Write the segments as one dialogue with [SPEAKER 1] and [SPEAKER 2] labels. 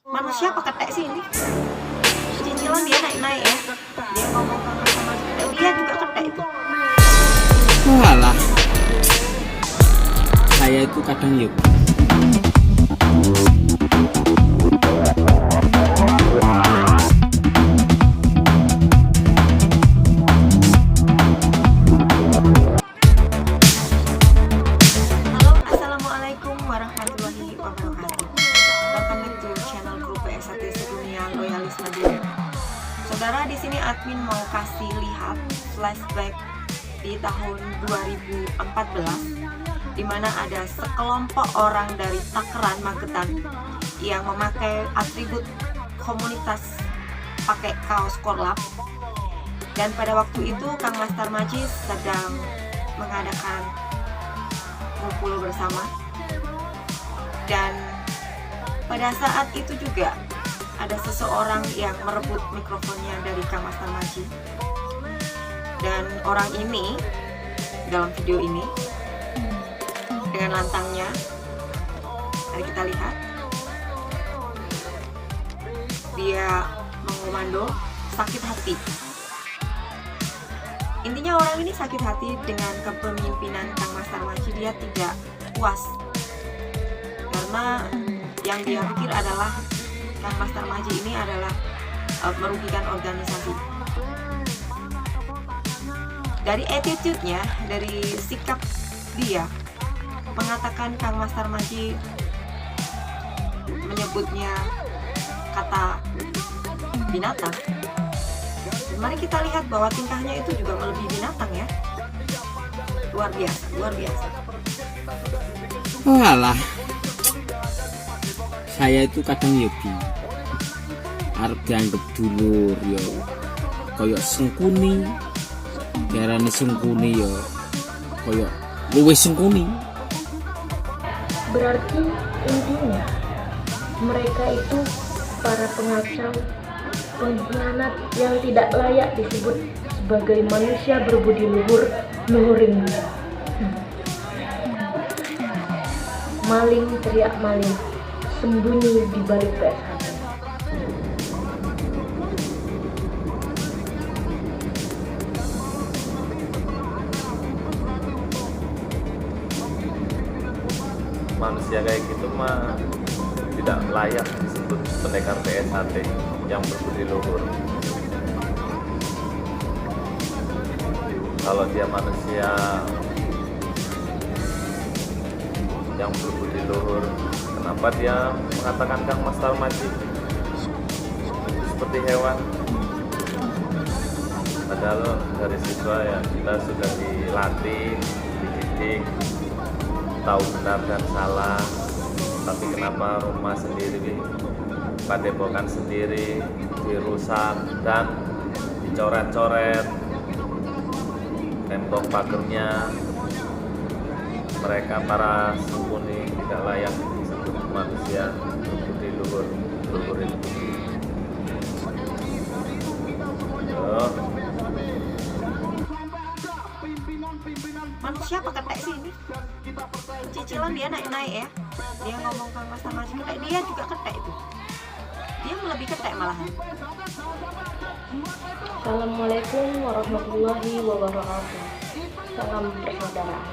[SPEAKER 1] Manusia apa ketek sih ini? Cicilan dia naik-naik ya. Dia ngomong sama ketek, dia juga ketek itu.
[SPEAKER 2] Walah, saya itu kadang yuk.
[SPEAKER 1] Halo, assalamualaikum warahmatullahi wabarakatuh. Welcome back to channel grup PS1 Sedunia Loyalis Madura. Saudara, di sini admin mau kasih lihat flashback di tahun 2014, di mana ada sekelompok orang dari Takeran, Magetan yang memakai atribut komunitas pakai kaos korlap. Dan pada waktu itu Kang Master Majis sedang mengadakan ngumpul bersama. Dan pada saat itu juga ada seseorang yang merebut mikrofonnya dari Kang Master Majis. Dan orang ini dalam video ini dengan lantangnya, mari kita lihat, dia mengomando sakit hati. Intinya orang ini sakit hati dengan kepemimpinan Kang Master Majis. Dia tidak puas karena yang dia pikir adalah Kang Master Majis ini adalah merugikan organisasi. Dari attitude-nya, dari sikap dia, mengatakan Kang Master Majis menyebutnya kata binatang. Mari kita lihat bahwa tingkahnya itu juga melebihi binatang ya. Luar biasa, luar biasa.
[SPEAKER 2] Walah, saya itu kadang yuk arep dianggap dulur yo, koyok sengkuni, diarani sengkuni yo, koyok luwih sengkuni.
[SPEAKER 3] Berarti intinya mereka itu para pengacau, pengkhianat yang tidak layak disebut sebagai manusia berbudi luhur, luhurin. Maling teriak maling, sembunyi di balik PS1.
[SPEAKER 4] Manusia kayak gitu mah tidak layak disebut pendekar PS1 yang berbudi luhur. Kalau dia manusia yang berbudi luhur, kenapa dia mengatakan Kang Master Majis seperti hewan? Padahal dari siswa ya kita sudah dilatih, dididik, tahu benar dan salah. Tapi kenapa rumah sendiri, padepokan sendiri dirusak dan dicoret-coret tembok pagernya? Mereka para sempuni tidak layak disebut manusia berbudi luhur, luhurin.
[SPEAKER 1] Manusia apa ketek sih ini? Cicilan dia naik-naik ya. Dia ngomong Kang Master Majis ketek, dia juga ketek itu. Dia lebih ketek malahan.
[SPEAKER 3] Assalamualaikum warahmatullahi wabarakatuh. Salam persaudaraan.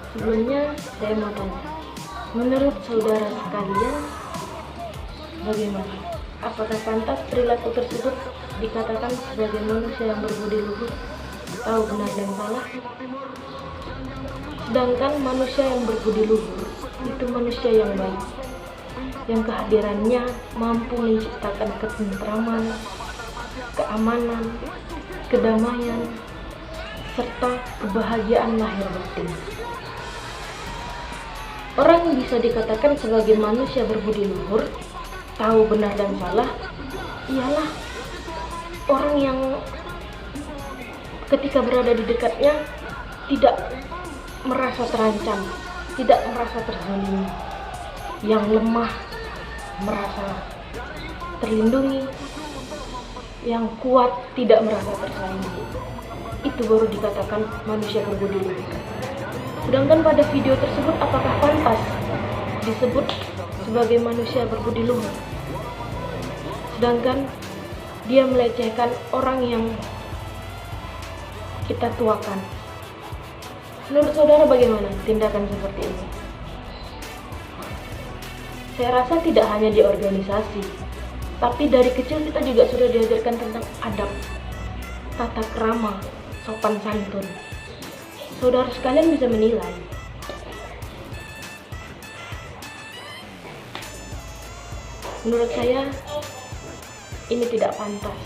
[SPEAKER 3] Sebelumnya saya mau tanya, menurut saudara sekalian, bagaimana? Apakah pantas perilaku tersebut dikatakan sebagai manusia yang berbudi luhur, tahu benar dan salah? Sedangkan manusia yang berbudi luhur itu manusia yang baik, yang kehadirannya mampu menciptakan ketentraman, keamanan, kedamaian, serta kebahagiaan lahir batin. Orang yang bisa dikatakan sebagai manusia berbudi luhur, tahu benar dan salah, ialah orang yang ketika berada di dekatnya tidak merasa terancam, tidak merasa terzalimi, yang lemah merasa terlindungi, yang kuat tidak merasa tersaingi. Itu baru dikatakan manusia berbudi luhur. Sedangkan pada video tersebut apakah pantas disebut sebagai manusia berbudi luhur, sedangkan dia melecehkan orang yang kita tuakan. Menurut saudara bagaimana tindakan seperti ini? Saya rasa tidak hanya di organisasi, tapi dari kecil kita juga sudah diajarkan tentang adab, tata krama, sopan santun. Saudara sekalian bisa menilai. Menurut saya, ini tidak pantas.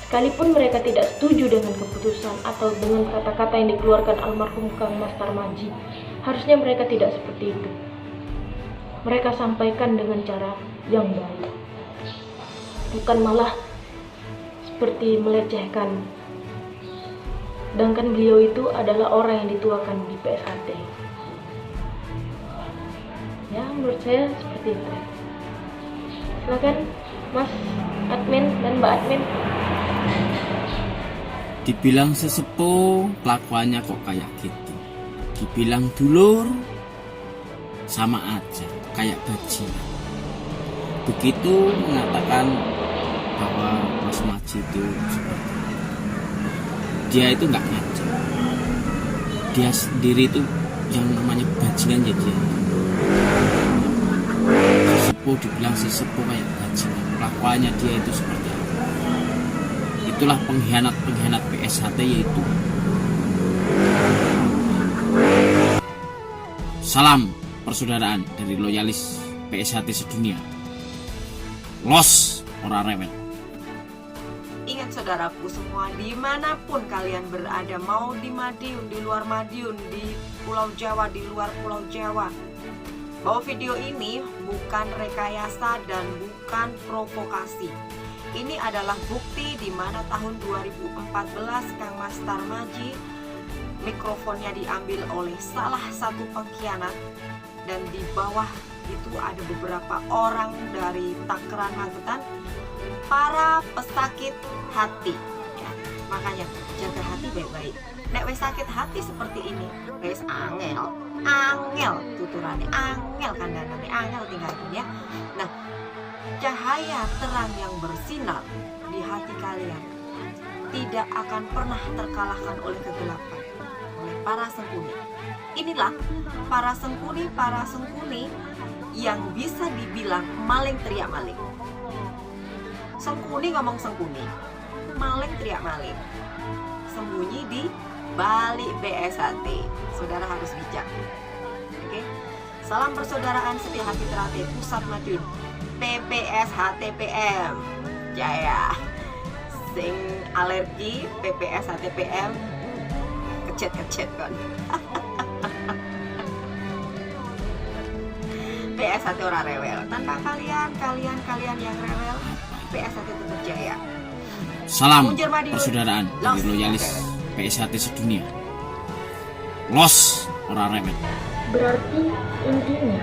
[SPEAKER 3] Sekalipun mereka tidak setuju dengan keputusan atau dengan kata-kata yang dikeluarkan almarhum Kang Mas Tarmaji, harusnya mereka tidak seperti itu. Mereka sampaikan dengan cara yang baik, bukan malah seperti melecehkan. Sedangkan beliau itu adalah orang yang dituakan di PSHT. Ya, menurut saya seperti itu. Silakan Mas Admin dan Mbak Admin.
[SPEAKER 2] Dibilang sesepuh, kelakuannya kok kayak gitu. Dibilang dulur, sama aja, kayak bajingan. Begitu mengatakan bahwa Mas Maji itu seperti itu. Dia itu nggak ngajar. Dia sendiri itu yang namanya bajingan ya dia. Sesepuh dibilang sesepuh kayak bajingan. Kelakuannya dia itu seperti apa? Itulah pengkhianat PSHT yaitu. Salam persaudaraan dari loyalis PSHT sedunia. Los ora rewel.
[SPEAKER 1] Ingat saudaraku semua, dimanapun kalian berada, mau di Madiun, di luar Madiun, di Pulau Jawa, di luar Pulau Jawa, bahwa video ini bukan rekayasa dan bukan provokasi. Ini adalah bukti di mana tahun 2014 Kang Mas Tarmaji mikrofonnya diambil oleh salah satu pengkhianat, dan di bawah itu ada beberapa orang dari Tangerang Magetan, para pesakit hati ya. Makanya jaga hati baik-baik. Nek wis sakit hati seperti ini, wis angel tuturannya, angel kandhanane, angel tinggalkan ya. Nah, cahaya terang yang bersinar di hati kalian tidak akan pernah terkalahkan oleh kegelapan, oleh para sengkuni. Inilah para sengkuni yang bisa dibilang maling teriak maling. Sengkuni ngomong sengkuni, maling teriak maling, sembunyi di balik PSHT. Saudara harus bijak. Oke? Salam persaudaraan setia hati terhati Pusat Madiun PPSHTPM Jaya. Sing alergi PPSHTPM kecet kan. PSHT ora rewel. Tanpa kalian yang rewel, PSHT tetap jaya.
[SPEAKER 2] Salam persaudaraan dari loyalis PSHT sedunia. Los ora rewel.
[SPEAKER 3] Berarti intinya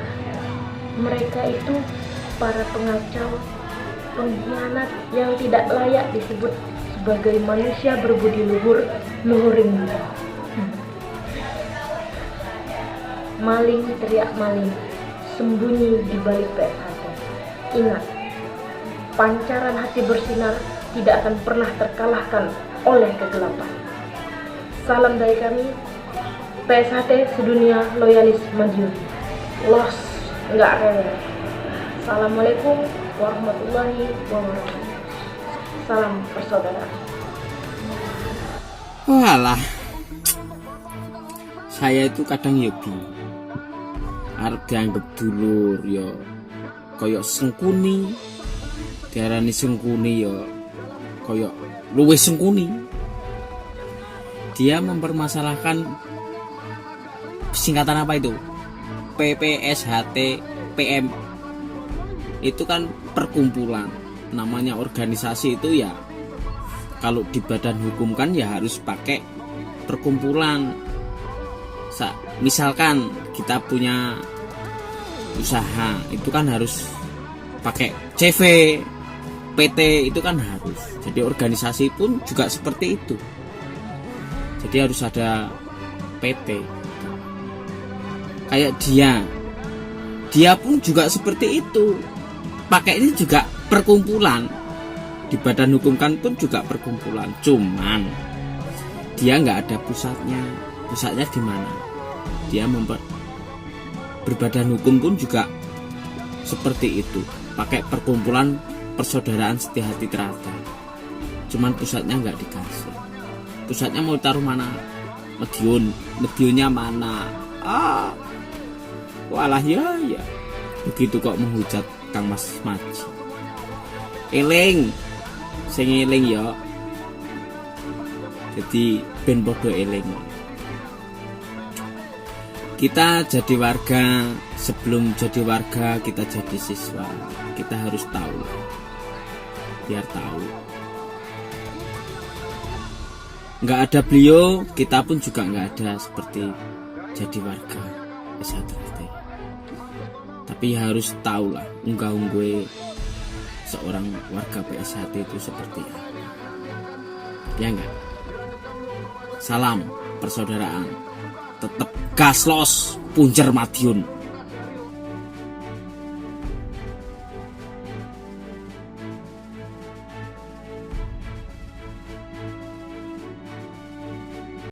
[SPEAKER 3] mereka itu para pengacau, pengkhianat yang tidak layak disebut sebagai manusia berbudi luhuring. Maling teriak maling, sembunyi di balik PSHT. Ingat, pancaran hati bersinar tidak akan pernah terkalahkan oleh kegelapan. Salam dari kami, PSHT sedunia loyalis Madiun. Los nggak rewel. Assalamualaikum warahmatullahi wabarakatuh. Salam persaudaraan.
[SPEAKER 2] Walah, saya itu kadang ya bingung. Arep dianggap dulur ya kaya sengkuni, diarani sengkuni ya kaya luwih sengkuni. Dia mempermasalahkan singkatan apa itu? PPSHT PM. Itu kan perkumpulan. Namanya organisasi itu ya, kalau di badan hukum kan ya harus pakai perkumpulan. Misalkan kita punya usaha, itu kan harus pakai CV, PT, itu kan harus. Jadi organisasi pun juga seperti itu. Jadi harus ada PT. Kayak dia dia pun juga seperti itu. Pakai ini juga perkumpulan. Di badan hukum kan pun juga perkumpulan. Cuman dia nggak ada pusatnya. Pusatnya di mana? Dia berbadan hukum pun juga seperti itu. Pakai perkumpulan persaudaraan setia hati teratai. Cuman pusatnya nggak dikasih. Pusatnya mau taruh mana? Mediunnya mana? Walah ya. Begitu kok menghujat Kang Mas Maji. Eling, sing eling ya. Jadi ben podo eling. Kita jadi warga, sebelum jadi warga kita jadi siswa. Kita harus tahu. Biar tahu. Nggak ada beliau, kita pun juga nggak ada seperti jadi warga SHT. Tapi harus tahu lah unggah-ungguh seorang warga PSHT itu seperti apa. Ya enggak? Salam persaudaraan. Tetap gaslos Punjer Madiun.